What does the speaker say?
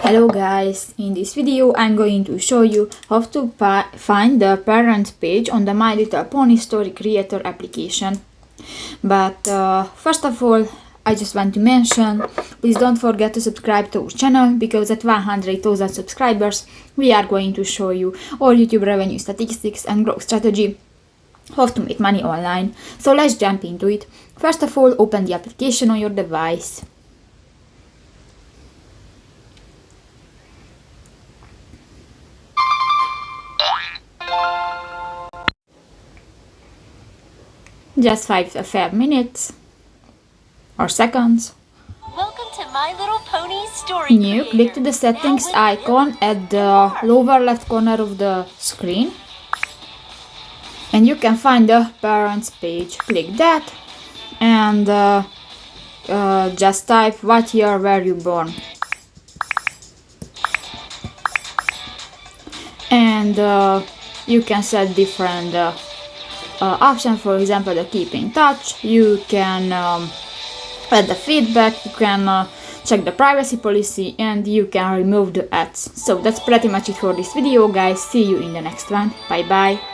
Hello guys, in this video I'm going to show you how to find the parent page on the My Little Pony Story Creator application. But first of all, I just want to mention, please don't forget to subscribe to our channel, because at 100,000 subscribers we are going to show you all YouTube revenue statistics and growth strategy, how to make money online. So let's jump into it. First of all, open the application on your device. Just 5 minutes or seconds. Welcome to My Little Pony Story New, Creator. click to the settings icon at the lower left corner of the screen and you can find the parents page. Click that and just type what year were you born, and you can set different option. For example, the keep in touch, you can add the feedback, you can check the privacy policy, and you can remove the ads. So that's pretty much it for this video guys. See you in the next one. Bye bye.